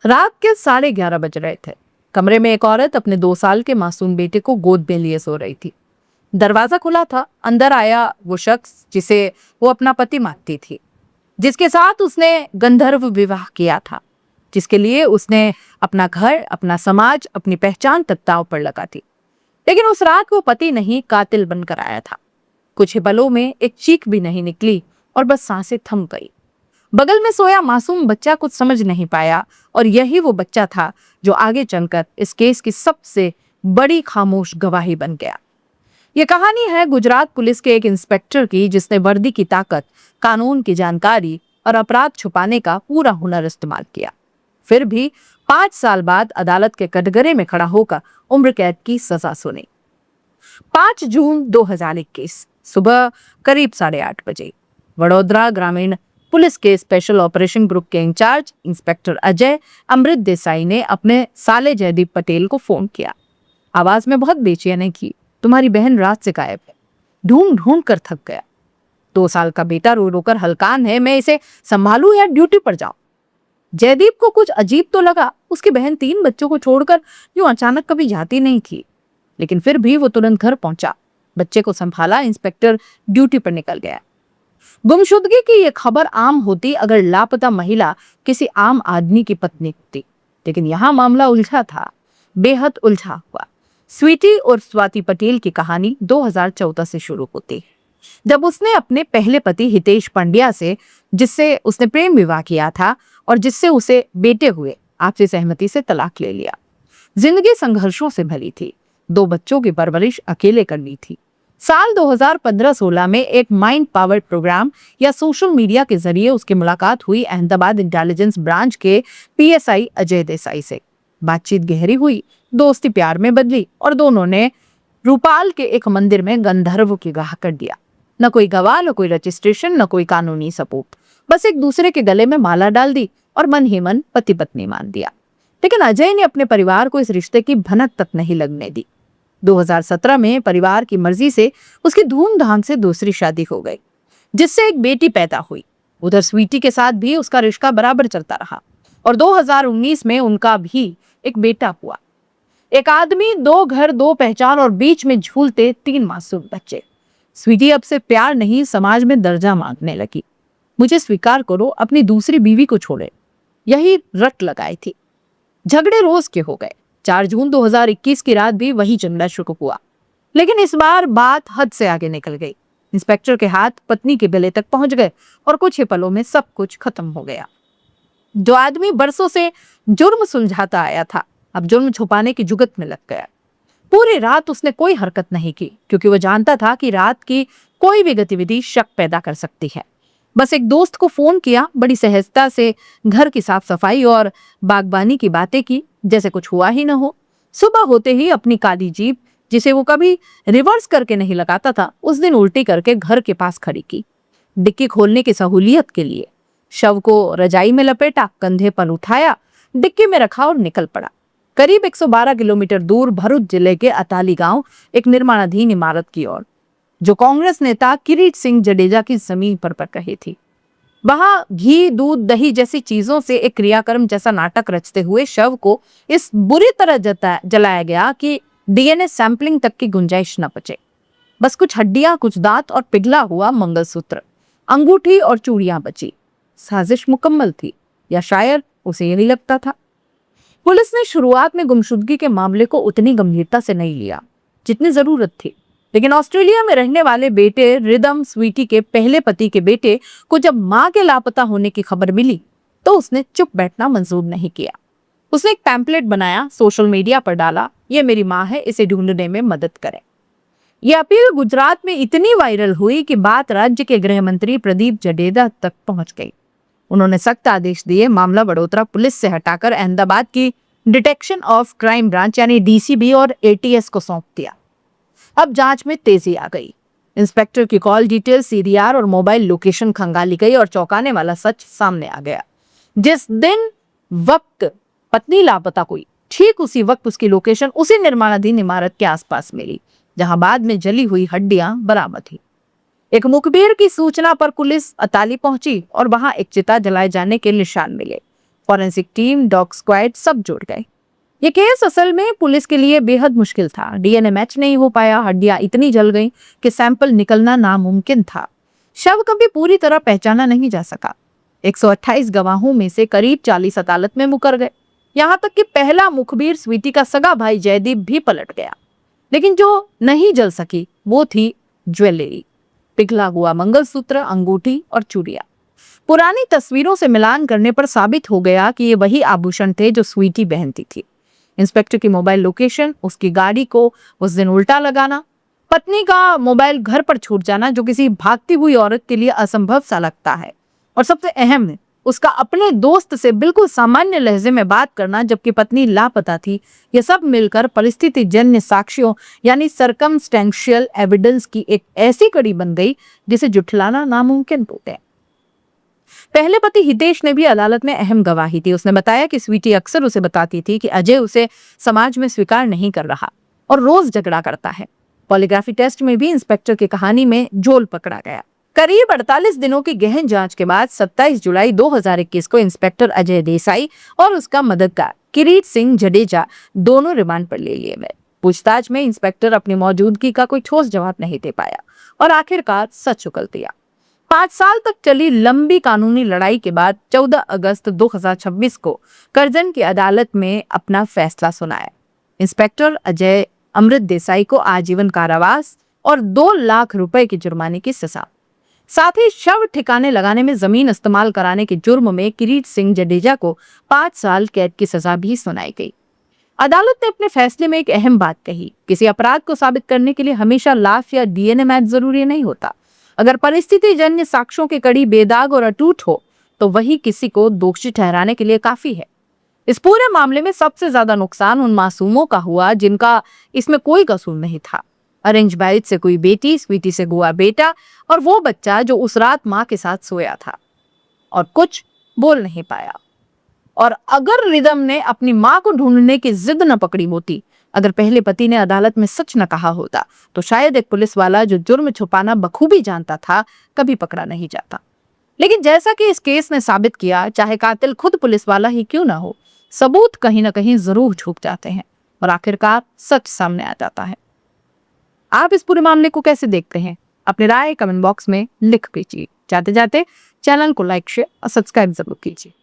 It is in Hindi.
रात के 11:30 बज रहे थे। कमरे में एक औरत अपने 2 साल के मासूम बेटे को गोद में लिए सो रही थी। दरवाजा खुला था। अंदर आया वो शख्स जिसे वो अपना पति मानती थी, जिसके साथ उसने गंधर्व विवाह किया था, जिसके लिए उसने अपना घर, अपना समाज, अपनी पहचान तक दांव पर लगा दी। लेकिन उस रात वो पति नहीं, कातिल बनकर आया था। कुछ ही पलों में एक चीख भी नहीं निकली और बस सांसें थम गई। बगल में सोया मासूम बच्चा कुछ समझ नहीं पाया, और यही वो बच्चा था जो आगे चलकर इस केस की सबसे बड़ी खामोश गवाही बन गया। ये कहानी है गुजरात पुलिस के एक इंस्पेक्टर की, जिसने वर्दी की ताकत, कानून की जानकारी और अपराध छुपाने का पूरा हुनर इस्तेमाल किया। फिर भी 5 साल बाद अदालत के कटघरे में खड़ा होकर उम्र कैद की सजा सुनी। 5 जून 2021 सुबह करीब 8:30 बजे वडोदरा ग्रामीण पुलिस के स्पेशल ऑपरेशन ग्रुप के इंचार्ज इंस्पेक्टर अजय अमृत देसाई ने अपने साले जयदीप पटेल को फोन किया। आवाज में बहुत बेचैनी की। तुम्हारी बहन रात से गायब है, ढूंढ ढूंढ कर थक गया। 2 साल का बेटा रो रो कर हलकान है, मैं इसे संभालूं या ड्यूटी पर जाऊं? जयदीप को कुछ अजीब तो लगा। उसकी बहन 3 बच्चों को छोड़कर यूं अचानक कभी जाती नहीं थी, लेकिन फिर भी वो तुरंत घर पहुंचा, बच्चे को संभाला, इंस्पेक्टर ड्यूटी पर निकल गया। गुमशुदगी की यह खबर आम होती अगर लापता महिला किसी आम आदमी की पत्नी होती, लेकिन यहां मामला उलझा था, बेहद उलझा हुआ। स्वीटी और स्वाति पटेल की कहानी 2014 से शुरू होती है, जब उसने अपने पहले पति हितेश पंड्या से, जिससे उसने प्रेम विवाह किया था और जिससे उसे बेटे हुए, आपसी सहमति से तलाक ले लिया। जिंदगी संघर्षों से भरी थी। 2 बच्चों की परवरिश अकेले करनी थी। साल 2015-16 में एक माइंड पावर प्रोग्राम या सोशल मीडिया के जरिए उसकी मुलाकात हुई अहमदाबाद इंटेलिजेंस ब्रांच के पीएसआई अजय देसाई से। बातचीत गहरी हुई, दोस्ती प्यार में बदली और दोनों ने रूपाल के एक मंदिर में गंधर्व की गाह कर दिया। न कोई गवाह, न कोई रजिस्ट्रेशन, न कोई कानूनी सबूत, बस एक दूसरे के गले में माला डाल दी और मन ही मन पति पत्नी मान दिया। लेकिन अजय ने अपने परिवार को इस रिश्ते की भनक तक नहीं लगने दी। 2017 में परिवार की मर्जी से उसकी धूमधाम से दूसरी शादी हो गई, जिससे एक बेटी पैदा हुई। उधर स्वीटी के साथ भी उसका रिश्ता बराबर चलता रहा और 2019 में उनका भी एक बेटा हुआ। एक आदमी, 2 घर, 2 पहचान और बीच में झूलते 3 मासूम बच्चे। स्वीटी अब से प्यार नहीं, समाज में दर्जा मांगने लगी। मुझे स्वीकार करो, अपनी दूसरी बीवी को छोड़े, यही रट लगाई थी। झगड़े रोज के हो गए। 4 जून 2021 की रात भी वही झगड़ा शुरू हुआ, लेकिन इस बार बात हद से आगे निकल गई। इंस्पेक्टर के हाथ पत्नी के गले तक पहुंच गए और कुछ ही पलों में सब कुछ खत्म हो गया। जो आदमी बरसों से जुर्म सुलझाता आया था, अब जुर्म छुपाने की जुगत में लग गया। पूरी रात उसने कोई हरकत नहीं की, क्योंकि वो जानता था कि रात की कोई भी गतिविधि शक पैदा कर सकती है। बस एक दोस्त को फोन किया, बड़ी सहजता से घर की साफ सफाई और बागबानी की बातें की, जैसे कुछ हुआ ही न हो। सुबह होते ही अपनी काली जीप, जिसे वो कभी रिवर्स करके नहीं लगाता था, उस दिन उल्टी करके घर के पास खड़ी की। डिक्की खोलने की सहूलियत के लिए शव को रजाई में लपेटा, कंधे पर उठाया, डिक्की में रखा और निकल पड़ा। करीब 112 किलोमीटर दूर भरूच जिले के अताली गांव, एक निर्माणाधीन इमारत की ओर, जो कांग्रेस नेता किरीट सिंह जडेजा की जमीन पर रही थी। वहां घी, दूध, दही जैसी चीजों से एक क्रियाक्रम जैसा नाटक रचते हुए शव को इस बुरी तरह जलाया गया कि डीएनए सैंपलिंग तक की गुंजाइश न बचे। बस कुछ हड्डियां, कुछ दांत और पिघला हुआ मंगलसूत्र, अंगूठी और चूड़ियां बची। साजिश मुकम्मल थी, या शायद उसे यही लगता था। पुलिस ने शुरुआत में गुमशुदगी के मामले को उतनी गंभीरता से नहीं लिया जितनी जरूरत थी, लेकिन ऑस्ट्रेलिया में रहने वाले बेटे रिदम, स्वीटी के पहले पति के बेटे को जब मां के लापता होने की खबर मिली, तो उसने चुप बैठना मंजूर नहीं किया। उसने एक पैम्पलेट बनाया, सोशल मीडिया पर डाला, ये मेरी मां है, इसे ढूंढने में मदद करें। यह अपील गुजरात में इतनी वायरल हुई कि बात राज्य के गृह मंत्री प्रदीप जडेजा तक पहुंच गई। उन्होंने सख्त आदेश दिए, मामला वडोदरा पुलिस से हटाकर अहमदाबाद की डिटेक्शन ऑफ क्राइम ब्रांच यानी डीसीबी और एटीएस को सौंप दिया। अब जांच में तेजी आ गई। इंस्पेक्टर की कॉल डिटेल, सीडीआर और मोबाइल लोकेशन खंगाली गई और चौंकाने वाला सच सामने आ गया। जिस दिन वक्त पत्नी लापता हुई, ठीक उसी वक्त उसकी लोकेशन उसी निर्माणाधीन इमारत के आसपास मिली, जहां बाद में जली हुई हड्डियां बरामद हुई। एक मुखबिर की सूचना पर पुलिस अताली पहुंची और वहां एक चिता जलाए जाने के निशान मिले। फॉरेंसिक टीम, डॉग स्क्वाड सब जुड़ गए। ये केस असल में पुलिस के लिए बेहद मुश्किल था। डीएनए मैच नहीं हो पाया, हड्डियां इतनी जल गईं कि सैंपल निकलना नामुमकिन था। शव कभी पूरी तरह पहचाना नहीं जा सका। 128 गवाहों में से करीब 40 अदालत में मुकर गए। यहाँ तक कि पहला मुखबिर स्वीटी का सगा भाई जयदीप भी पलट गया। लेकिन जो नहीं जल सकी वो थी ज्वेलरी, पिघला हुआ मंगलसूत्र, अंगूठी और चूड़ियां। पुरानी तस्वीरों से मिलान करने पर साबित हो गया कि ये वही आभूषण थे जो स्वीटी पहनती थी। इंस्पेक्टर की मोबाइल लोकेशन, उसकी गाड़ी को उस दिन उल्टा लगाना, पत्नी का मोबाइल घर पर छूट जाना जो किसी भागती हुई औरत के लिए असंभव सा लगता है, और सबसे अहम है उसका अपने दोस्त से बिल्कुल सामान्य लहजे में बात करना जबकि पत्नी लापता थी। यह सब मिलकर परिस्थिति जन्य साक्ष्यों यानी सर्कमस्टेंशियल एविडेंस की एक ऐसी कड़ी बन गई जिसे जुठलाना नामुमकिन होता है। पहले पति हितेश ने भी अदालत में अहम गवाही दी। उसने बताया कि स्वीटी अक्सर उसे बताती थी कि अजय उसे समाज में स्वीकार नहीं कर रहा और रोज झगड़ा करता है। पॉलीग्राफी टेस्ट में भी इंस्पेक्टर की कहानी में झोल पकड़ा गया। करीब 48 दिनों की गहन जांच के बाद 27 जुलाई 2021 को इंस्पेक्टर अजय देसाई और उसका मददगार किरीट सिंह जडेजा दोनों रिमांड पर ले लिए गए। पूछताछ में इंस्पेक्टर अपनी मौजूदगी का कोई ठोस जवाब नहीं दे पाया और आखिरकार सच उगल दिया। 5 साल तक चली लंबी कानूनी लड़ाई के बाद 14 अगस्त 2026 को करजन की अदालत में अपना फैसला सुनाया। इंस्पेक्टर अजय अमृत देसाई को आजीवन कारावास और 2 लाख रुपए की जुर्माने की सजा, साथ ही शव ठिकाने लगाने में जमीन इस्तेमाल कराने के जुर्म में किरीट सिंह जडेजा को 5 साल कैद की सजा भी सुनाई गई। अदालत ने अपने फैसले में एक अहम बात कही, किसी अपराध को साबित करने के लिए हमेशा लाश या डीएनए मैच जरूरी नहीं होता। अगर परिस्थिति जन्य साक्ष्यों की कड़ी बेदाग और अटूट हो तो वही किसी को दोषी ठहराने के लिए काफी है। इस पूरे मामले में सबसे ज्यादा नुकसान उन मासूमों का हुआ जिनका इसमें कोई कसूर नहीं था। अरेंज मैरिज से कोई बेटी, स्वीटी से हुआ बेटा, और वो बच्चा जो उस रात माँ के साथ सोया था और कुछ बोल नहीं पाया। और अगर रिदम ने अपनी माँ को ढूंढने की जिद न पकड़ी होती, अगर पहले पति ने अदालत में सच न कहा होता, तो शायद एक पुलिस वाला जो जुर्म छुपाना बखूबी जानता था कभी पकड़ा नहीं जाता। लेकिन जैसा कि इस केस ने साबित किया, चाहे कातिल खुद पुलिस वाला ही क्यों ना हो, सबूत कहीं ना कहीं जरूर छुप जाते हैं और आखिरकार सच सामने आ जाता है। आप इस पूरे मामले को कैसे देखते हैं? अपनी राय कमेंट बॉक्स में लिख दीजिए। जाते जाते चैनल को लाइक, शेयर और सब्सक्राइब जरूर कीजिए।